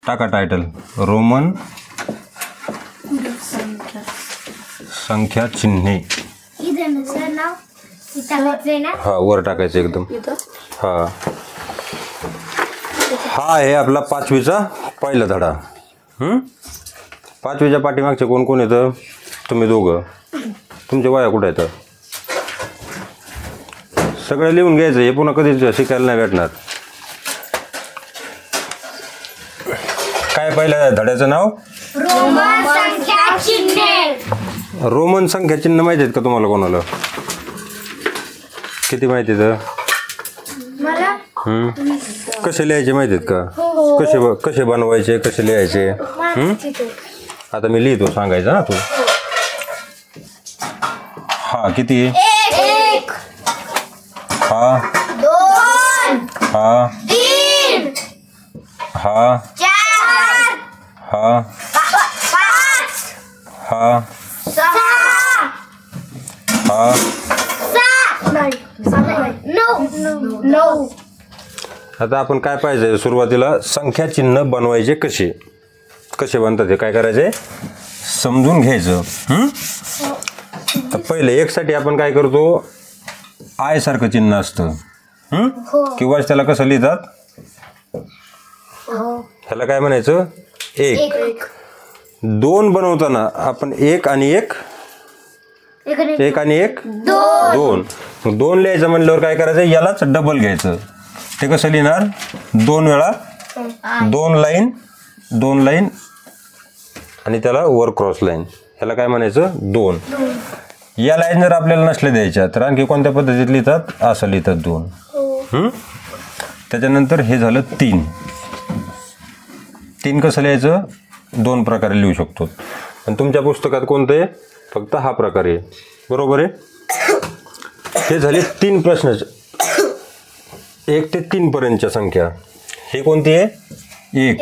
टाका title Roman संख्या चिन्हे. हा वर टाकायचं एकदम. हा हा आहे आपला 5वीचा पहिला धडा. 5वीच्या पाठीमागचे कोण कोण येतं? तुम्ही दोघं. तुमच्या वया कुठे येतं? सगळं लिहून घ्यायचं. हे पुन्हा कधीच शिकायला नाही भेटणार. काय पहिल्या धड्याचं नाव? रोमन संख्या चिन्हे. रोमन संख्या चिन्ह माहिती आहेत का तुम्हाला? कोणाला किती माहिती आहेत? कसे लिहायचे माहिती आहेत का? कसे बनवायचे, कसे लिहायचे? आता मी लिहितो, सांगायचं ना तू. हा किती? 1 हा 2 हा 3 हा 4 हा 5 हा 6 हा 9. आता आपण काय पाहिजे? सुरुवातीला संख्या चिन्ह बनवायचे कसे कसे बनतात हे काय करायचे समजून घ्यायचं. तर पहिले एक साठी आपण काय करतो? आय सारखं चिन्ह असतं. किंवा त्याला कसं लिहितात? ह्याला काय म्हणायचं? 1. 2 बनवताना आपण 1 आणि 1 2. मग 2 लिहायचं म्हणल्यावर काय करायचं? यालाच डबल घ्यायचं. ते कसं लिहिणार? 2 वेळा 2 लाईन आणि त्याला वर क्रॉस लाईन. ह्याला काय म्हणायचं? 2. या लाईन जर आपल्याला नसल्या द्यायच्या तर आणखी कोणत्या पद्धतीत लिहितात? असं लिहितात 2. त्याच्यानंतर हे झालं 3. 3 कसं लिहायचं? 2 प्रकारे लिहू शकतो. पण तुमच्या पुस्तकात कोणतं आहे? फक्त हा प्रकार आहे. बरोबर आहे. हे झाले 3 प्रश्न. 1 ते 3 पर्यंतच्या संख्या. ही कोणती आहे? 1.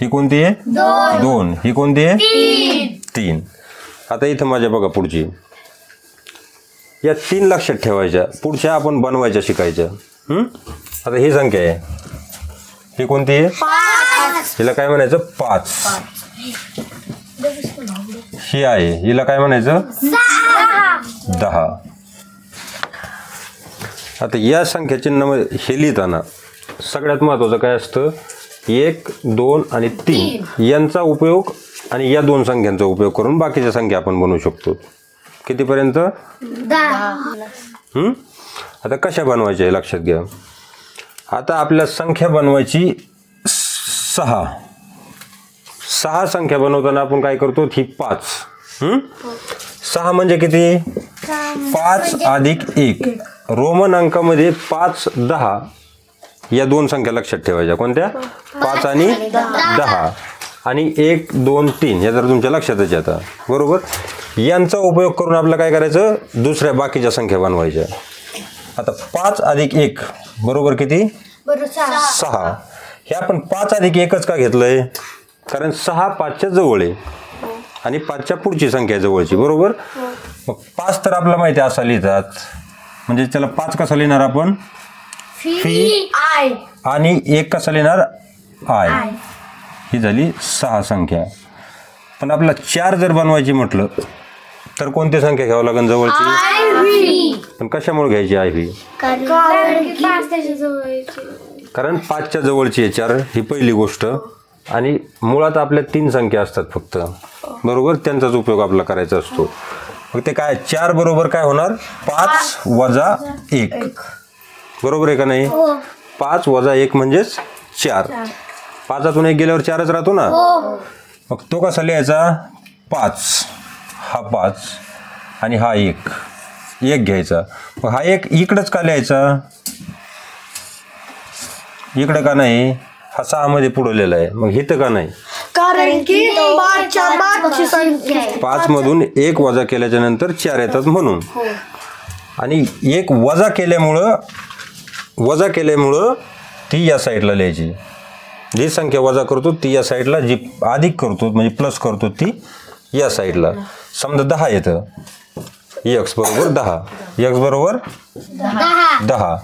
ही कोणती आहे? 2. ही कोणती आहे? 3. आता इथं माझ्या बघा पुढची. या 3 लक्षात ठेवायच्या. पुढच्या आपण बनवायच्या शिकायच्या. आता ही संख्या आहे. ही कोणती आहे? 5. हिला काय म्हणायचं? 5. ही आहे. हिला काय म्हणायचं? 10. आता या संख्या चिन्हामध्ये हे लिहिताना सगळ्यात महत्त्वाचं काय असतं? 1, 2 आणि 3 यांचा उपयोग आणि या 2 संख्यांचा उपयोग करून बाकीच्या संख्या आपण बनवू शकतो. कितीपर्यंत? 10. आता कशा बनवायच्या हे लक्षात घ्या. आता आपल्या संख्या बनवायची 6. 6 संख्या बनवताना आपण काय करतो? ही 5. 6 म्हणजे किती? 5 अधिक 1. रोमन अंकामध्ये 5, 10 या 2 संख्या लक्षात ठेवायच्या. कोणत्या? 5 आणि 10. आणि 1, 2, 3 या जर तुमच्या लक्षातच येतात. बरोबर. यांचा उपयोग करून आपल्याला काय करायचं? दुसऱ्या बाकीच्या संख्या बनवायच्या. आता 5 अधिक 1 बरोबर किती? 6. हे आपण 5 अधिक 1च का घेतलंय? कारण 6 5च्या जवळ आहे आणि 5च्या पुढची संख्या जवळची. बरोबर. मग 5 तर आपल्याला माहिती असा लिहितात. म्हणजे त्याला 5 कसा लिहिणार आपण? Fee I. आणि 1 कसा लिहिणार? आय. ही झाली 6 संख्या. पण आपल्याला 4 जर बनवायची म्हटलं तर कोणती संख्या घ्यावं लागेल जवळची? पण कशामुळे घ्यायची आय व्ही? कारण 5च्या जवळची आहे 4. ही पहिली गोष्ट. आणि मुळात आपल्या 3 संख्या असतात फक्त. बरोबर. त्यांचाच उपयोग आपला करायचा असतो. मग ते काय? 4 बरोबर काय होणार? 5 वजा 1. बरोबर आहे का नाही? 5 वजा 1 म्हणजेच 4. 5तून 1 गेल्यावर 4च राहतो ना. मग तो कसा लिहायचा? 5. हा 5 आणि हा 1 घ्यायचा. मग हा 1 इकडंच का लिहायचा? इकडं का नाही? हा 6 मध्ये पुढवलेला आहे. मग इथं का नाही? कारण की 5च्या मागची संख्या 5 मधून 1 वजा केल्याच्या नंतर 4 येतात म्हणून. आणि 1 वजा केल्यामुळं ती या साईडला लिहायची. जी संख्या वजा करतो ती या साईडला, जी अधिक करतो म्हणजे प्लस करतो ती या साईडला. समजा 10 येतं. x बरोबर 10. x बरोबर 10.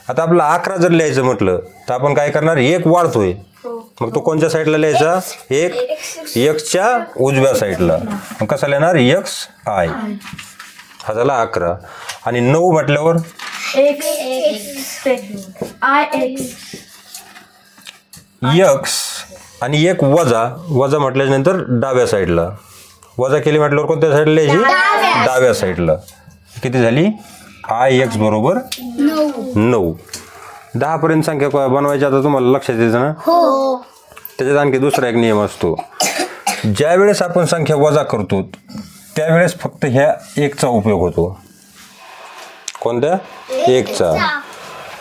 आता आपला 11 जर लिहायचं म्हटलं तर आपण काय करणार? 1 वाढतोय मग तो कोणत्या साईडला लिहायचा? एक एक्सच्या उजव्या साईडला. मग कसा लिहिणार? X I. हा झाला 11. आणि 9 म्हटल्यावर एक्स आणि एक वजा. वजा म्हटल्यानंतर डाव्या साईडला. वजा केली म्हटल्यावर कोणत्या साईडला लिहायची? डाव्या साईडला. किती झाली? आय एक्स बरोबर 9. 10 पर्यंत संख्या बनवायची. आता तुम्हाला लक्षात यायचं ना? त्याच्यात आणखी दुसरा एक नियम असतो. ज्या वेळेस आपण संख्या वजा करतो त्यावेळेस फक्त ह्या एकचा उपयोग होतो. कोणत्या? एकचा.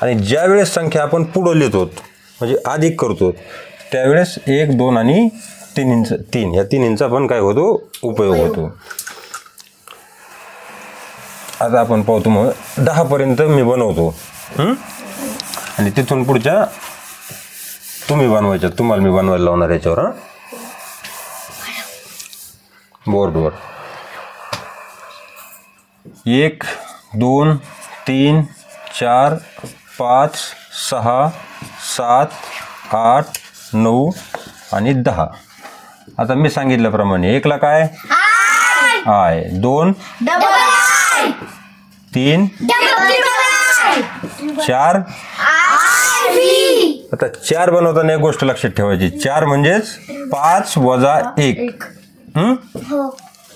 आणि ज्या वेळेस संख्या आपण पुढं लिहितो म्हणजे अधिक करतो त्यावेळेस 1, 2 आणि 3 या तिन्हींचा पण काय होतो? उपयोग होतो. आता आपण पाहतो. मग 10 पर्यंत मी बनवतो आणि तिथून पुढच्या तुम्ही बनवायच्या. तुम्हाला मी बनवायला लावणार याच्यावर. बोर्डवर 1, 2, 3, 4, 5, 6, 7, 8, 9 आणि 10. आता मी सांगितल्याप्रमाणे 1 ला काय? आय. 2, 3, 4. आता 4 बनवताना एक गोष्ट लक्षात ठेवायची. 4 म्हणजेच 5 वजा 1.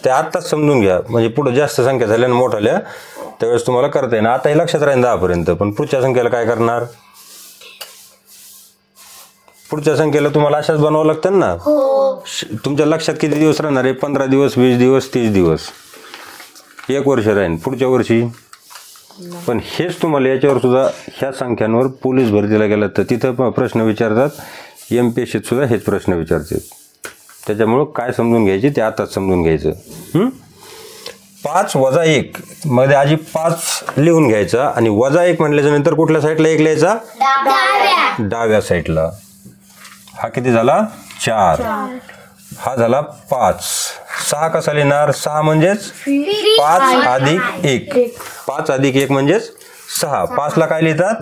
ते आत्ताच समजून घ्या. म्हणजे पुढे जास्त संख्या झाल्या आणि मोठ्याल्या त्यावेळेस तुम्हाला करता येईल. आता हे लक्षात राहील 10 पर्यंत. पण पुढच्या संख्येला काय करणार? पुढच्या संख्येला तुम्हाला अशाच बनवावं लागतं ना. तुमच्या लक्षात किती दिवस राहणार आहे? 15 दिवस, 20 दिवस, 30 दिवस, 1 वर्ष राहील पुढच्या वर्षी. पण हेच तुम्हाला याच्यावर सुद्धा ह्या संख्यांवर पोलीस भरतीला गेलात तर तिथं प्रश्न विचारतात. MPSCत सुद्धा हेच प्रश्न विचारतात. त्याच्यामुळं काय समजून घ्यायचे ते आताच समजून घ्यायचं. 5 वजा 1 मध्ये आधी 5 लिहून घ्यायचा आणि वजा 1 म्हटल्याच्या नंतर कुठल्या साईडला 1 लिहायचा? डाव्या साईडला. हा किती झाला? 4. हा झाला 5. 6 कसा लिहिणार? 6 म्हणजेच 5 अधिक 1. 5 अधिक 1 म्हणजेच 6. 5 ला काय लिहितात?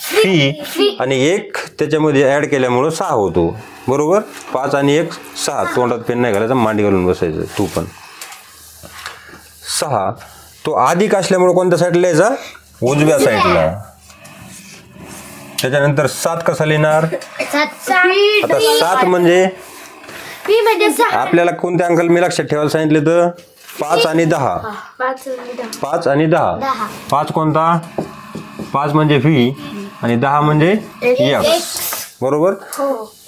फी. आणि 1 त्याच्यामध्ये ऍड केल्यामुळं 6 होतो. बरोबर? 5 आणि 1 6. तोंडात पेन नाही घालायचं, मांडी घालून बसायचं. तू पण 6. तो अधिक असल्यामुळे कोणत्या साईडला लिहायचा? उजव्या साईडला. त्याच्यानंतर 7 कसा लिहिणार? आता 7 म्हणजे आपल्याला कोणते अंकल मी लक्षात ठेवायला सांगितले तर 5 आणि 10. 5 आणि 10. 5 कोणता? 5 म्हणजे फी आणि 10 म्हणजे एक्स. बरोबर?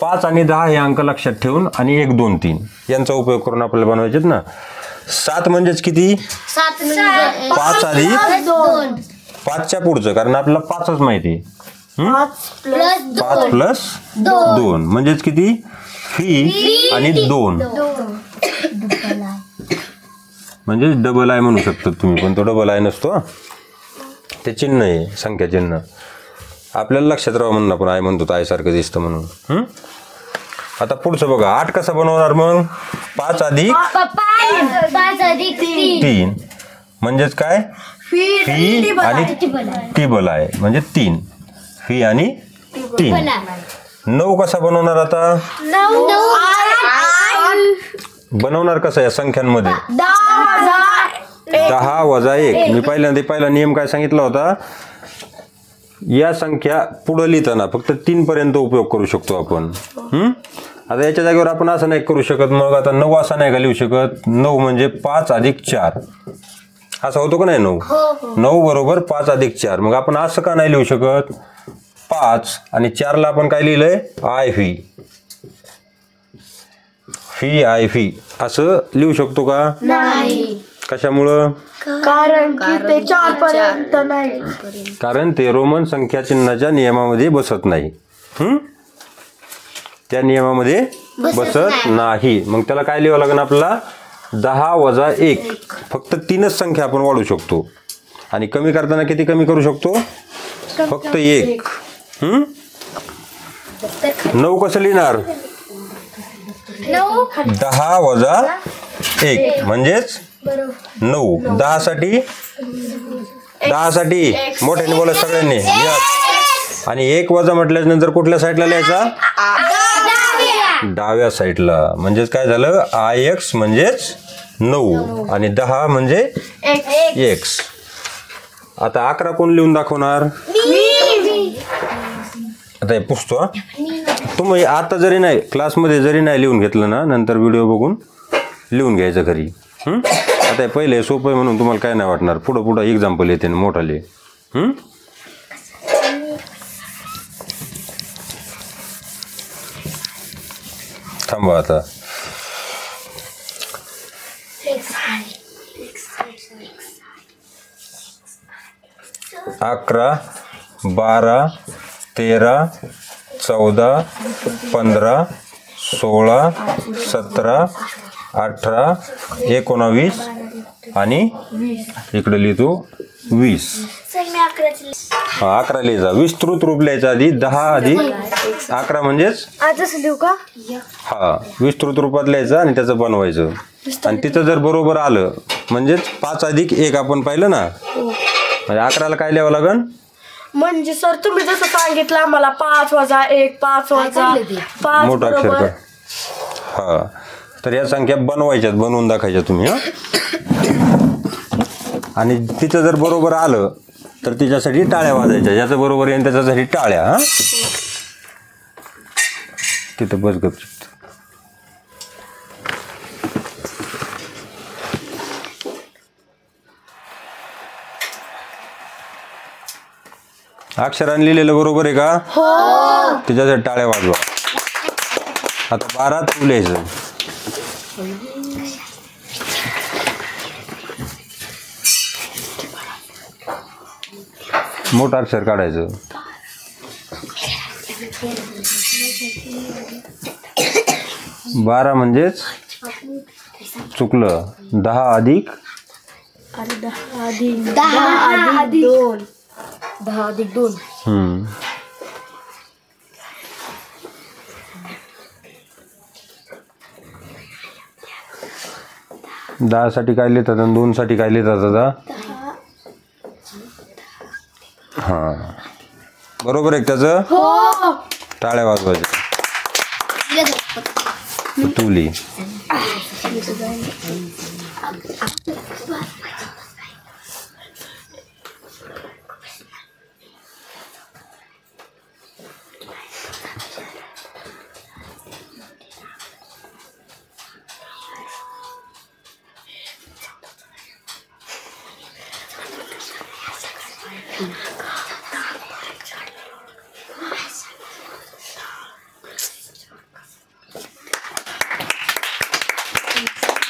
5 आणि 10 हे अंक लक्षात ठेवून आणि 1, 2, 3 यांचा उपयोग करून आपल्याला बनवायचेत ना. 7 म्हणजेच किती? 5 अधिक 5च्या पुढचं, कारण आपल्याला 5च माहिती आहे. 5 प्लस 2 म्हणजेच किती? फी आणि 2 म्हणजे डबल आय म्हणू शकतो तुम्ही. पण तो डबल आय नसतो. ते चिन्ह आहे, संख्या चिन्ह. आपल्याला लक्षात राहावं म्हणून आपण आय म्हणतो. आय सारखं दिसतं म्हणून. आता पुढचं बघा. 8 कसं बनवणार मग? 5 अधिक 3 म्हणजेच काय? फी आणि टिबल आहे म्हणजे 3. फी आणि 3. 9 कसा बनवणार? आता बनवणार कसं या संख्यांमध्ये? 10 वजा 1. मी पहिला नियम काय सांगितला होता? या संख्या पुढे लिहिताना फक्त 3 पर्यंत उपयोग करू शकतो आपण. आता याच्या जागेवर आपण असं नाही करू शकत. मग आता 9 असा नाही का लिहू शकत? 9 म्हणजे 5 अधिक 4 असा होतो का नाही? 9 बरोबर 5 अधिक 4. मग आपण असं का नाही लिहू शकत? 5 आणि 4 ला आपण काय लिहिलंय? I fee. Fee I fee असं लिहू शकतो का? नाही. कशामुळं? कारण की ते 4 पर्यंत नाही. कारण ते रोमन संख्या चिन्हाच्या नियमामध्ये बसत नाही. त्या नियमामध्ये बसत नाही. मग त्याला काय लिहावं लागेल आपल्याला? 10 वजा 1. फक्त 3च संख्या आपण वाढू शकतो. आणि कमी करताना किती कमी करू शकतो? फक्त 1. 9 कसं लिहिणार? 10 वजा 1 म्हणजेच 9. 10 साठी मोठ्याने बोला सगळ्यांनी. आणि 1 वजा म्हटल्यानंतर कुठल्या साईडला लिहायचा? डाव्या साईडला. म्हणजेच काय झालं, IX म्हणजेच 9 आणि 10 म्हणजे X. आता 11 कोण लिहून दाखवणार? आता हे पुसतो. तुम्ही आता जरी नाही क्लासमध्ये जरी नाही लिहून घेतलं ना, नंतर व्हिडिओ बघून लिहून घ्यायचं घरी. आता हे पहिले सोपं आहे म्हणून तुम्हाला काय नाही वाटणार, पुढं पुढं एक्झाम्पल येते ना मोठाले. थांबा आता. 11, 12, 13, 14, 15, 16, 17, 18, 19 आणि इकडे लिहितो 20. 11 लिहायचा. विस्तृत रूप लिहायचा आधी. 10 अधिक 11 म्हणजेच लिहू का? हा, विस्तृत रूपात लिहायचं आणि त्याचं बनवायचं. आणि तिथं जर बरोबर आलं म्हणजेच 5 अधिक 1 आपण पाहिलं ना, म्हणजे 11ला काय लिहावं लागेल? म्हणजे सर तुम्ही जसं सांगितलं आम्हाला 5 वजा 1, 5 वजा 5 मोठा अक्षर बरोबर. का? हा, तर या संख्या बनवायच्यात, बनवून दाखवायच्या तुम्ही. आणि तिचं जर बरोबर आलं तर तिच्यासाठी टाळ्या वाजायच्या. ज्याचं बरोबर येईल त्याच्यासाठी टाळ्या. हा, तिथं बस गप. अक्षराने लिहिलेलं बरोबर आहे का? हो. तिच्यासाठी टाळ्या वाजवा. आता 12 तू लिहायचं. मोठं अक्षर काढायचं. 12 म्हणजेच चुकलं. 10 अधिक 10 अधिक 2. दहा साठी काय लिहितात आणि 2 साठी काय लिहितात आता? हा, बरोबर आहे त्याचं. टाळ्या वाजवायच्या. तू लिही.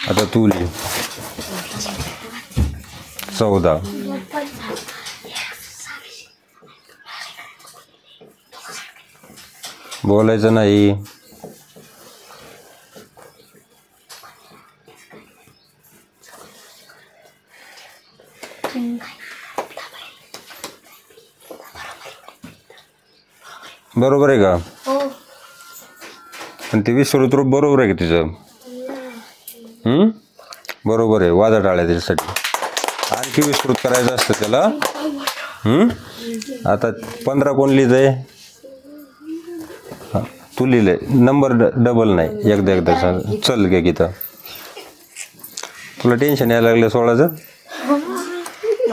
आता तू लिही. 14. बोलायचं नाही. बरोबर आहे का? आणि ते विस्तृत रूप बरोबर आहे का तिचं? बरोबर आहे. वाजा टाळ्या त्याच्यासाठी. आणखी विस्तृत करायचं असतं त्याला. आता 15 कोण लिहिलंय? तू लिहिलंय. नंबर डबल नाही, एकदा चल घे गीता. तुला टेन्शन यायला लागलं 16चं?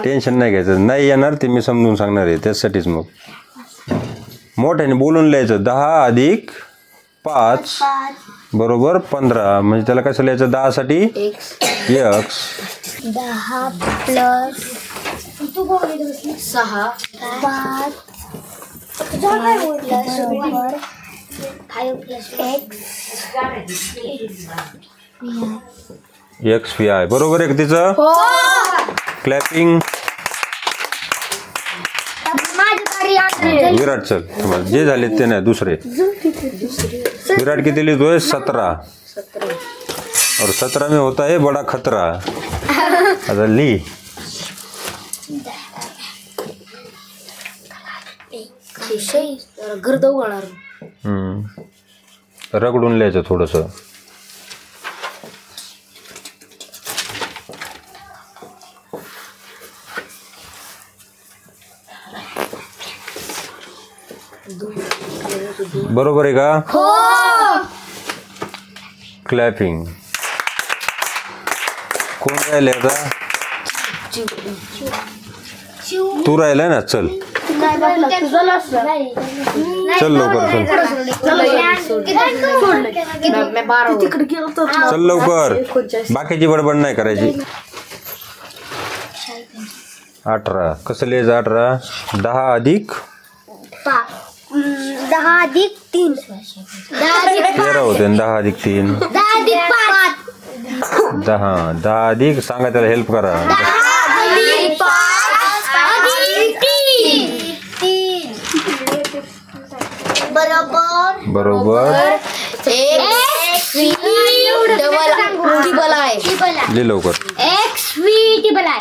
टेन्शन नाही घ्यायचं. नाही येणार ते मी समजून सांगणार आहे, त्याच्यासाठीच. मग मोठ्याने बोलून लिहायचं. 10 अधिक 5 बरोबर 15. म्हणजे त्याला कसं लिहायचं? 10 साठी X. 10 प्लस 6 5 XPI बरोबर आहे का तिचं? क्लॅपिंग. विराट चल, जे झाले ते नाही दुसरे. विराट किती लिहितोय? 17. और 17 में होता है बड़ा खतरा. आता ली. रगडून लिहायचं थोडस. बरोबर आहे का? क्लॅपिंग. कोण राहिले आता? तू राहिलाय ना. चल चल लवकर चल लवकर. बाकीची बडबड नाही करायची. 18 कसं लिहायचं? 18 10 अधिक 10 अधिक 3 13 होते. 10 अधिक 3 10 अधिक 5 10 अधिक सांगा त्याला हेल्प करा. 10 अधिक 5 अधिक 3 बरोबर लिह लवकर. एक्स व्ही टिबल आहे.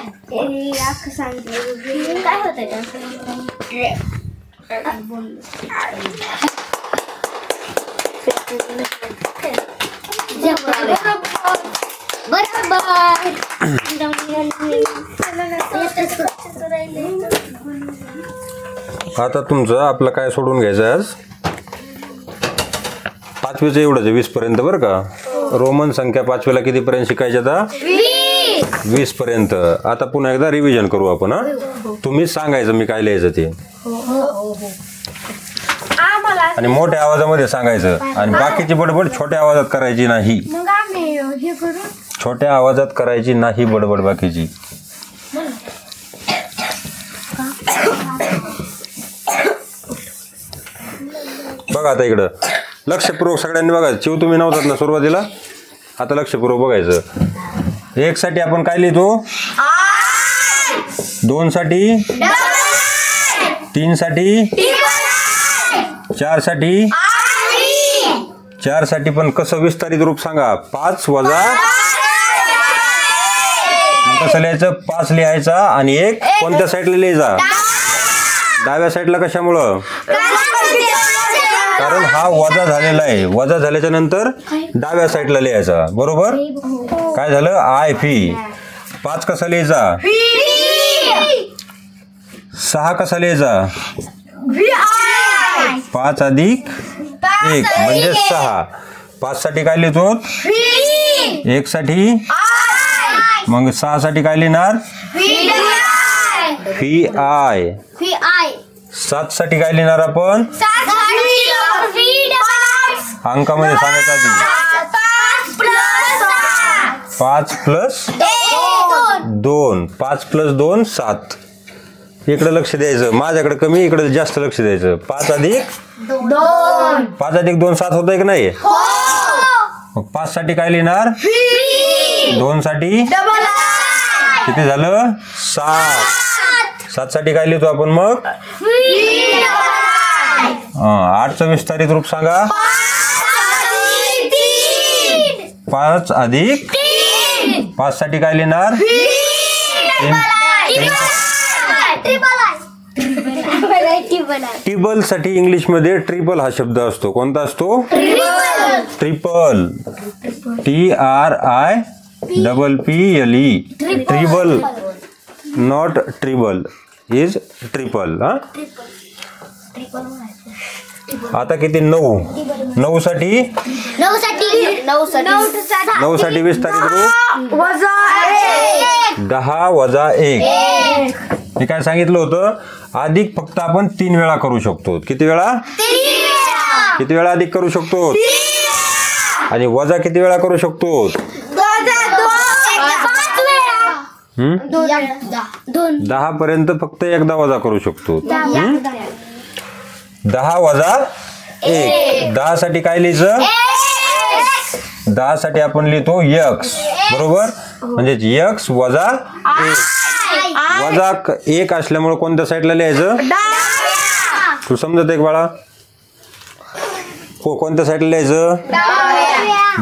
काय होतंय आता तुमचं आपलं काय सोडून घ्यायचं आज? 5वीचं एवढंच 20 पर्यंत बरं का. रोमन संख्या 5वीला कितीपर्यंत शिकायच्या? आता 20 पर्यंत. आता पुन्हा एकदा रिव्हिजन करू आपण. हा तुम्ही सांगायचं मी काय लिहायचं ते आणि मोठ्या आवाजामध्ये सांगायचं. आणि बाकीची बडबड छोट्या आवाजात करायची नाही. छोट्या आवाजात करायची नाही बडबड बाकीची. बघा आता इकडं लक्षपूर्वक सगळ्यांनी बघायचं. चिव तुम्ही नव्हतात ना सुरुवातीला. आता लक्षपूर्वक बघायचं. 1 साठी आपण काय लिहितो? 2 साठी 3 साठी 4 साठी 4 साठी पण कसं विस्तारित रूप सांगा? 5 वजा मग कसं लिहायचं? 5 लिहायचा आणि 1 कोणत्या साईडला लिहायचा? डाव्या साईडला. कशामुळं? कारण हा वजा झालेला आहे. वजा झाल्याच्या नंतर डाव्या साईडला लिहायचा. बरोबर. काय झालं? I fee. 5 कसा लिहायचा? 6 कसा लिहायचा? 5 अधिक 1 म्हणजे 6. 5 साठी काय लिहितो? 1 साठी. मग 6 साठी काय लिहिणार? Fee I. 7 साठी काय लिहिणार आपण? अंकामध्ये सांगायचं आधी. 5 प्लस 2. 5 प्लस 2 7. इकडे लक्ष द्यायचं. माझ्याकडे कमी इकडे जास्त लक्ष द्यायचं. 5 अधिक 2 7 होतंय की नाही? मग 5 साठी काय लिहिणार? 2 साठी किती झालं? 7. 7 साठी काय लिहितो आपण मग? 8चं विस्तारित रूप सांगा. 5 अधिक 5 साठी काय लिहिणार? टिबल साठी इंग्लिश मध्ये ट्रिपल हा शब्द असतो. कोणता असतो? Triple. TRIPPLE. Tribal. Not tribal. Is triple. आता किती? 9. 9 साठी 9 साठी विस्तारित रूप 10 वजा 1. मी काय सांगितलं होतं? अधिक फक्त आपण 3 वेळा करू शकतो. किती वेळा? किती वेळा अधिक करू शकतो? आणि वजा किती वेळा करू शकतो? 10 पर्यंत फक्त एकदा वजा करू शकतो. 10 वजा 1. 10 साठी काय लिहायचं? 10 साठी आपण लिहितो x. बरोबर. म्हणजे x वजा 1. वजा 1 असल्यामुळे कोणत्या साईडला लिहायचं? तू समजत आहे बाळा? हो. कोणत्या साईडला लिहायचं?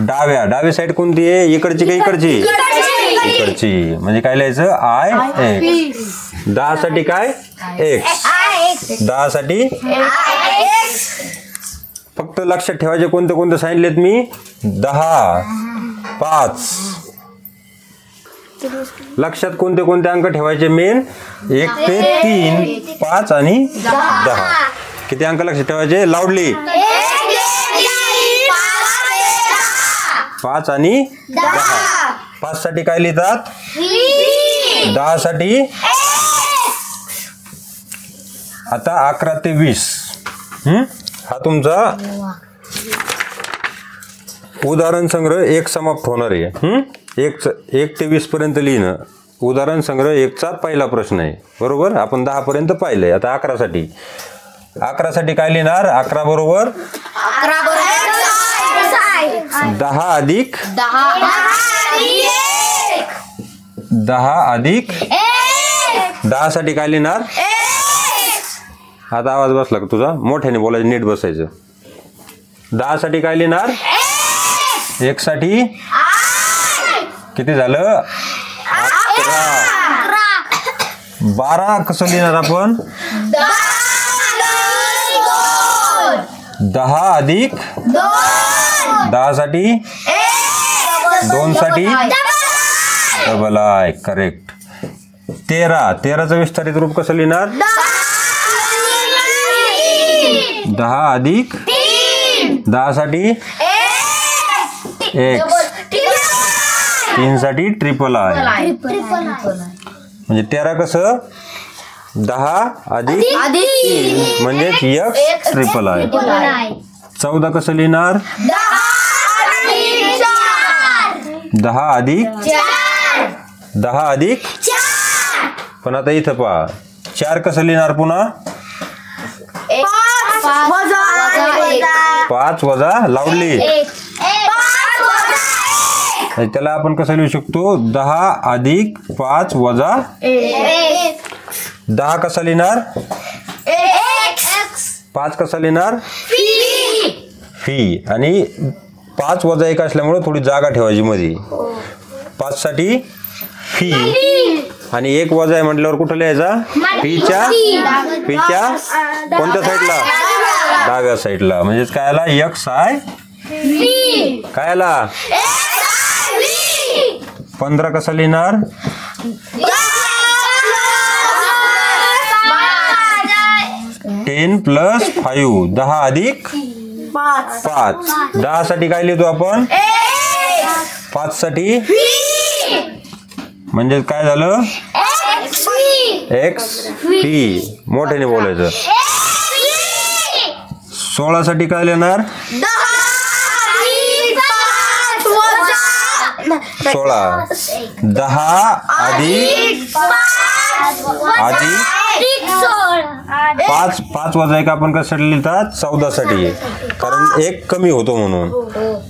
डाव्या. डावी साईड कोणती आहे? इकडची का इकडची? इकडची. म्हणजे काय लिहायचं? I x. 10 साठी काय? x. 10 साठी फक्त लक्षात ठेवायचे कोणते कोणते सांगितलेत मी? 10 5. लक्षात कोणते कोणते अंक ठेवायचे? मेन 1 ते 3 5 आणि 10. किती अंक लक्षात ठेवायचे? लाऊडली. 5 आणि 10. 5 साठी काय लिहितात? 10 साठी. आता 11 ते 20 हा तुमचा उदाहरण संग्रह 1 समाप्त होणार आहे. 1 ते 20 पर्यंत लिहिणं उदाहरण संग्रह 1चा पहिला प्रश्न आहे. बरोबर, आपण 10 पर्यंत पाहिलंय. आता 11 साठी काय लिहिणार? 11 बरोबर 10 अधिक 10 साठी काय लिहिणार? आता आवाज बसला का तुझा? मोठ्याने बोलायचं, नीट बसायचं. 10 साठी काय लिहिणार? 1 साठी किती झालं? 11. 12 कसं लिहिणार आपण? 10 अधिक 10 साठी 2 साठी डबल आय. करेक्ट. 13चं विस्तारित रूप कसं लिहिणार? 10 अधिक 10 साठी एक्स. 3 साठी ट्रिपल आय. म्हणजे 13 कसं? 10 अधिक 3 म्हणजे एक्स ट्रिपल आय. 14 कसं लिहिणार? 10 अधिक पण आता इथं पहा 4 कसं लिहिणार? पुन्हा 5 वजा लावली. त्याला आपण कसं लिहू शकतो? 10 अधिक 5 वजा 10 कसा लिहिणार? 5 कसा लिहिणार? फी. आणि 5 वजा 1 असल्यामुळे थोडी जागा ठेवायची मध्ये. 5 साठी फी आणि 1 वजा आहे म्हटल्यावर कुठं लिहायचा? फीच्या कोणत्या साईडला? डाव्या साईडला. म्हणजेच काय आला? X I. काय आला? 15 कसा लिहिणार? 10 प्लस 5 10 अधिक 5. 10 साठी काय लिहितो आपण? 5 साठी म्हणजे काय झालं? X fee. मोठ्याने बोलायचं. 16 साठी काय लिहिणार? 16 10 अधिक 5 वजा 1 आपण कशासाठी लिहितात? 14 साठी. कारण 1 कमी होतो म्हणून.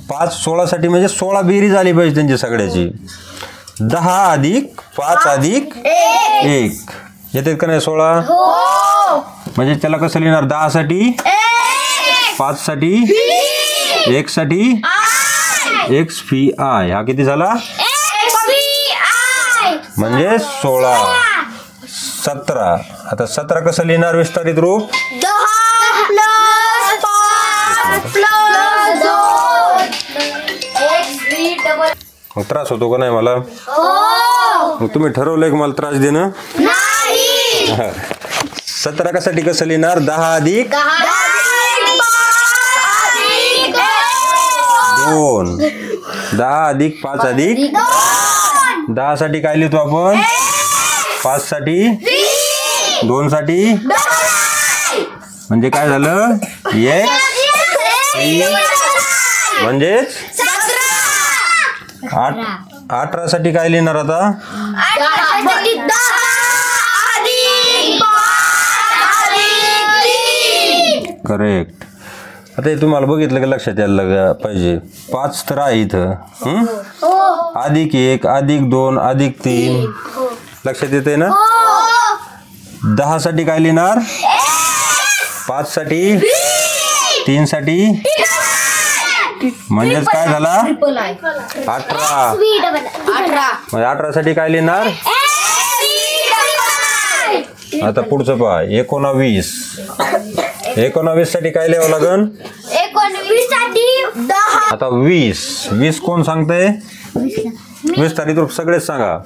5 16 साठी म्हणजे 16 बेरीज आली पाहिजे त्यांची सगळ्याची. 10 अधिक 5 अधिक 1 येते का नाही? 16 म्हणजे त्याला कसं लिहिणार? 10 साठी 5 साठी 1 साठी एक्स फी आय. हा किती झाला? म्हणजे 16. 17. आता 17 कसं लिहिणार विस्तारित रूप? 10 प्लस 5 प्लस 2 मग त्रास होतो का नाही मला? मग तुम्ही ठरवलंय का मला त्रास देणं? 17 कसाठी कसं लिहिणार? 10 अधिक 2. 10 अधिक 5 अधिक 10 साठी काय लिहितो आपण? 5 साठी 2 साठी म्हणजे काय झालं? म्हणजेच 18 साठी काय लिहिणार आता? करेक्ट. आता हे तुम्हाला बघितलं की लक्षात यायला पाहिजे. 5 तर आहे इथं. अधिक 1 अधिक 2 अधिक 3 लक्षात येते ना? 10 साठी काय लिहिणार? 5 साठी 3 साठी म्हणजेच काय झाला? 18. म्हणजे 18 साठी काय लिहिणार? आता पुढचं पहा. 19. 19 साठी काय लिहावं लागन? 19 साठी 10. आता 20 कोण सांगतंय? 20 तारीख रूप सगळेच सांगा.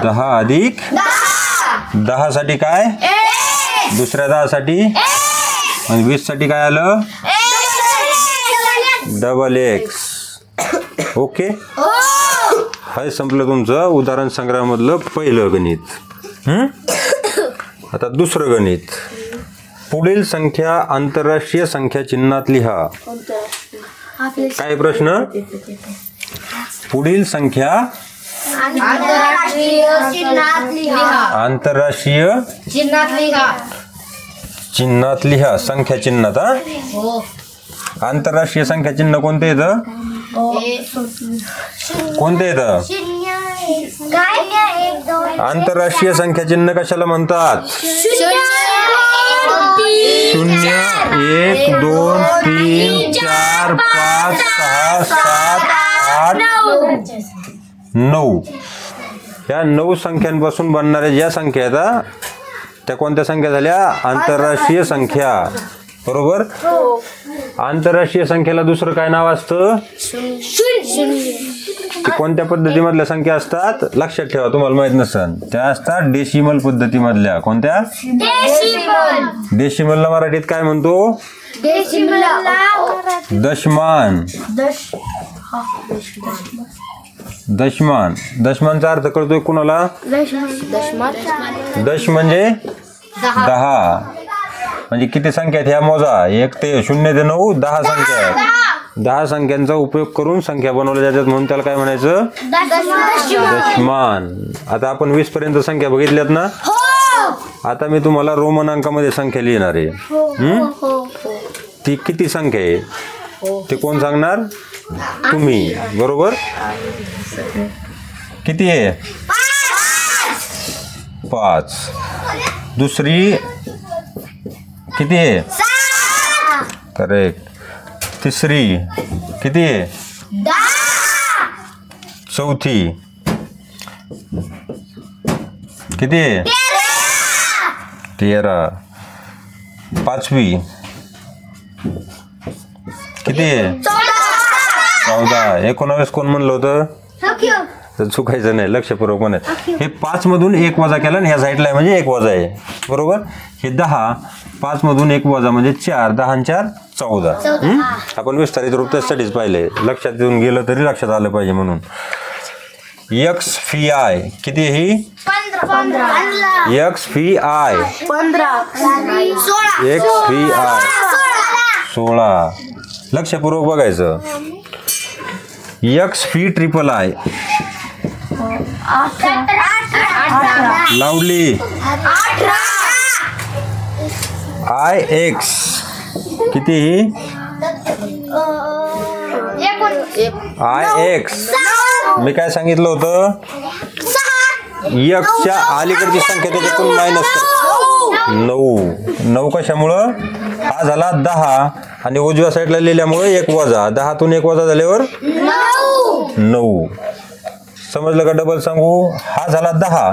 10 अधिक 10 साठी काय? दुसऱ्या 10 साठी. आणि 20 साठी काय आलं? Double x. ओके, हाय संपलं तुमचं उदाहरण संग्रहामधलं पहिलं गणित. आता दुसरं गणित. पुढील संख्या आंतरराष्ट्रीय संख्या चिन्हात लिहा. काय प्रश्न? पुढील संख्या आंतरराष्ट्रीय चिन्हात लिहा. आंतरराष्ट्रीय चिन्हात लिहा. चिन्हात लिहा. संख्या चिन्हात. हा, हो. आंतरराष्ट्रीय संख्या चिन्ह कोणते येतं? कोणते येतं? आंतरराष्ट्रीय संख्या चिन्ह कशाला म्हणतात? 0 1 2 3 4 5 6 7 8 9. या 9 संख्यांपासून बनणाऱ्या ज्या संख्या आहेत त्या कोणत्या संख्या झाल्या? आंतरराष्ट्रीय संख्या. बरोबर. आंतरराष्ट्रीय संख्येला दुसरं काय नाव असतं? ते कोणत्या पद्धतीमधल्या संख्या असतात? लक्षात ठेवा, तुम्हाला माहित नसेल. त्या असतात डेसिमल पद्धतीमधल्या. कोणत्या? डेसिमलला मराठीत काय म्हणतो? दशमान. दशमान. दशमानचा अर्थ कळतोय कुणाला? दश म्हणजे 10. म्हणजे किती संख्या आहेत ह्या मोजा. 1 ते 0 ते 9 10 संख्या आहेत. 10 संख्यांचा उपयोग करून संख्या बनवल्या जातात म्हणून त्याला काय म्हणायचं? दशमान. आता आपण 20 पर्यंत संख्या बघितल्यात ना. आता मी तुम्हाला रोमन अंकामध्ये संख्या लिहिणार आहे. ती किती संख्या आहे ते कोण सांगणार? तुम्ही. बरोबर. किती आहे? 5. दुसरी किती आहे? करेक्ट. तिसरी किती आहे? 10. चौथी किती आहे? 13. पाचवी किती आहे? 14. 19 कोण म्हणलं होतं? तर चुकायचं नाही, लक्षपूर्वक म्हणायचं. हे 5 मधून 1 वजा केला आणि ह्या साईडला म्हणजे 1 वजा आहे. बरोबर. हे 10. 5 मधून 1 वजा म्हणजे 4. 10 आणि 4 14. आपण विस्तारित रूप त्यासाठीच पाहिले, लक्षात येऊन गेलं तरी लक्षात आलं पाहिजे म्हणून. एक्स फी आय किती? ही 15. X fee I 15. X fee I 16. लक्षपूर्वक बघायचं. एक्स फी ट्रिपल आय लावली. आय एक्स किती? ही आय एक्स. मी काय सांगितलं होतं? एक्सच्या अलीकडची संख्या त्याच्यातून मायनस कर. 9. 9 कशामुळं? हा झाला 10 आणि उजव्या साईडला लिहिल्यामुळे 1 वजा. 10तून 1 वजा झाल्यावर 9. समजलं का? डबल सांगू. हा झाला 10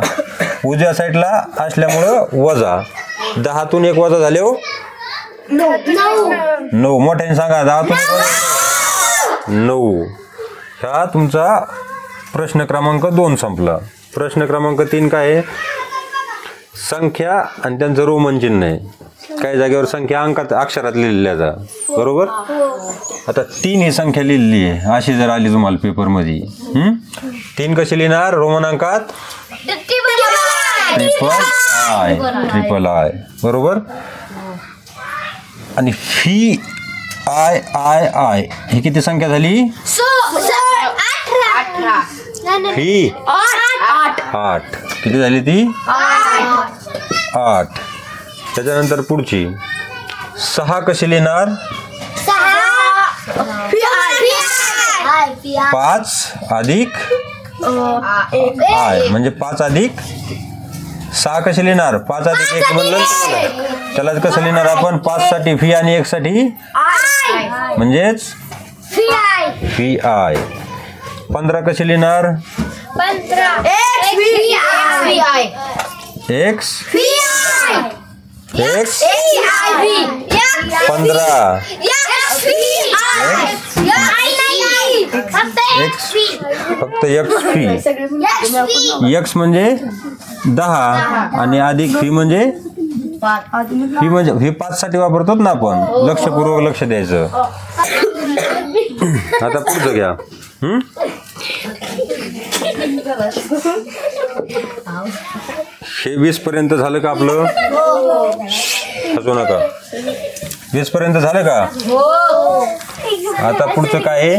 उजव्या साईडला असल्यामुळं वजा. 10तून 1 वजा झाल्यावर 9. मोठ्याने सांगा. 10तून 1 वजा 9. हा तुमचा प्रश्न क्रमांक 2 संपला. प्रश्न क्रमांक 3 काय आहे? संख्या आणि त्यांचं रोमन चिन्ह आहे. काही जागेवर संख्या अंकात अक्षरात लिहिलेल्या जा. बरोबर. आता 3 ही संख्या लिहिली आहे अशी जर आली तुम्हाला पेपरमध्ये. 3 कशी लिहिणार? रोमन अंकात ट्रिपल आय. बरोबर. आणि फी आय आय आय ही किती संख्या झाली? फी 8. किती झाली ती? 8. त्याच्यानंतर पुढची 6 कशी लिहिणार? 5 अधिक आय म्हणजे 5 अधिक 6 कशी लिहिणार? 5 अधिक 1 म्हणलं त्याला कसं लिहिणार आपण? 5 साठी फी आणि 1 साठी म्हणजेच फी आय. 15 कशी लिहिणार? एक्स 15 फक्त एक्स फी. एक्स म्हणजे 10 आणि अधिक फी म्हणजे फी म्हणजे हे 5 साठी वापरतो ना आपण. लक्षपूर्वक लक्ष द्यायचं. आता पुढचं घ्या. हे 20 पर्यंत झालं का आपलं? हसू नका. 20 पर्यंत झालं का? आता पुढचं काय आहे?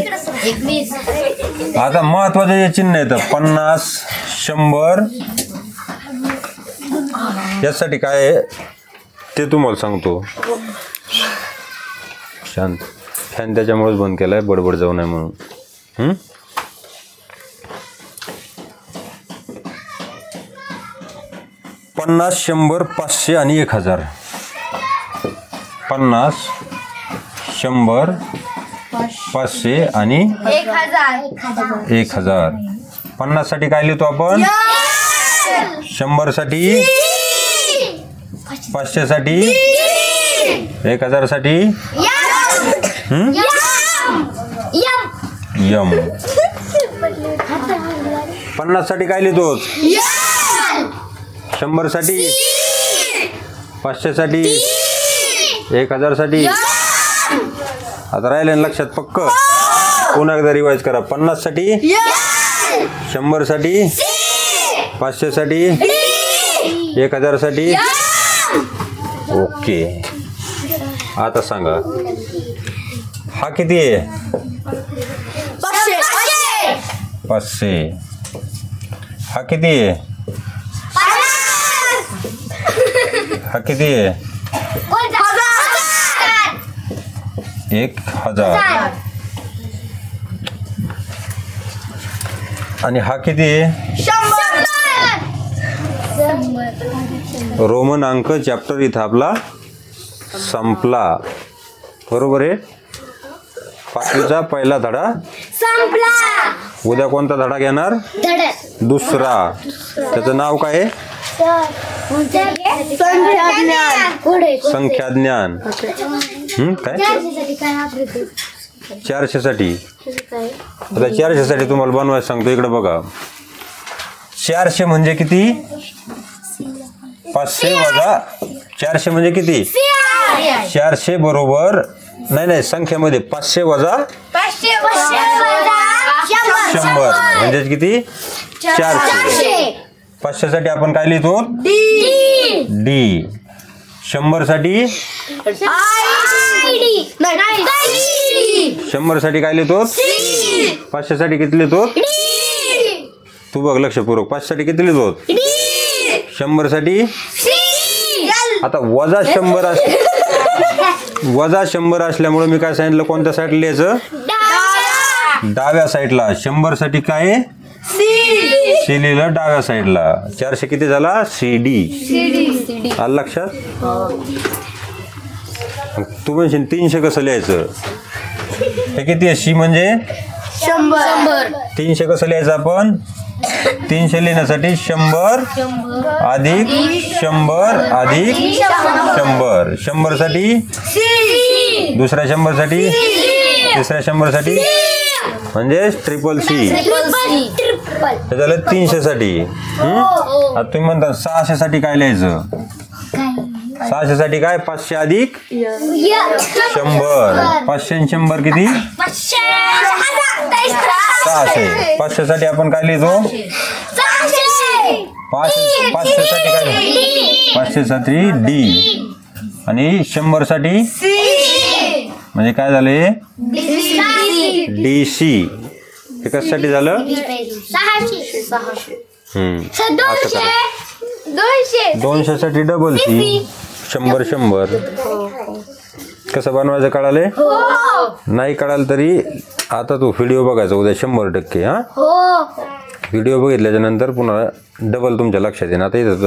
21. आता महत्वाचे जे चिन्ह आहेत 50, 100 यासाठी काय आहे ते तुम्हाला सांगतो. शांत. फॅन त्याच्यामुळेच बंद केलाय, बडबड जाऊ नये म्हणून. 50, 100, 500 आणि 1000. 50, 100, 500 आणि 1000. 50 साठी काय लिहितो आपण? 100 साठी, 500 साठी, 1000 साठी यम. 50 साठी काय लिहितो? 100 साठी, 500 साठी, 1000 साठी. आता राहिले लक्षात पक्क. पुन्हा एकदा रिवाइज करा. 50 साठी, 100 साठी, 500 साठी, 1000 साठी. ओके. आता सांगा हा किती आहे? 500. हा किती आहे? हा किती आहे? 1000. आणि हा किती आहे? 100. रोमन अंक चॅप्टर इथं आपला संपला. बरोबर आहे. 5वीचा पहिला धडा संपला. उद्या कोणता धडा घेणार? दुसरा. त्याचं नाव काय आहे? संख्या ज्ञान. काय? 400 साठी. आता 400 साठी तुम्हाला बनवायला सांगतो. इकडे बघा. 400 म्हणजे किती? 500 वजा 400 म्हणजे किती? 400 बरोबर नाही संख्येमध्ये 500 वजा 100 म्हणजे किती? 400. 500 साठी आपण काय लिहितो? डी. 100 साठी 100 साठी काय लिहितो? 500 साठी किती लिहितो? तू बघ लक्षपूर्वक. 500 साठी किती लिहितो? 100 साठी. आता वजा 100 असल्यामुळे मी काय सांगितलं? कोणत्या साईडला लिहायचं? डाव्या साईडला. 100 साठी काय? सी लिहिलं डाव्या साईडला. 400 किती झाला? CD. आलं लक्षात? तू म्हणशील 300 कसं लिहायचं? हे किती आहे? सी म्हणजे 100. 300 कसं लिहायचं आपण? 300 लिहिण्यासाठी 100 अधिक 100 अधिक 100. 100 साठी, दुसऱ्या 100 साठी, तिसऱ्या 100 साठी म्हणजे ट्रिपल सी. हे झालं 300 साठी. आता तुम्ही म्हणता 600 साठी काय लिहायचं? 600 साठी काय? 500 अधिक 100. 500 आणि 100 किती? 600. 500 साठी आपण काय लिहितो? 500 साठी काय? 500 साठी डी. आणि 100 साठी म्हणजे काय झाले? DC. हे कशासाठी झालं? 200 साठी डबल सी. 100. कसं बनवायचं कळाले? नाही कळालं तरी आता तू व्हिडिओ बघायचा उद्या 100%. हा व्हिडिओ बघितल्याच्या नंतर पुन्हा डबल तुमच्या लक्षात येईल. आता इथं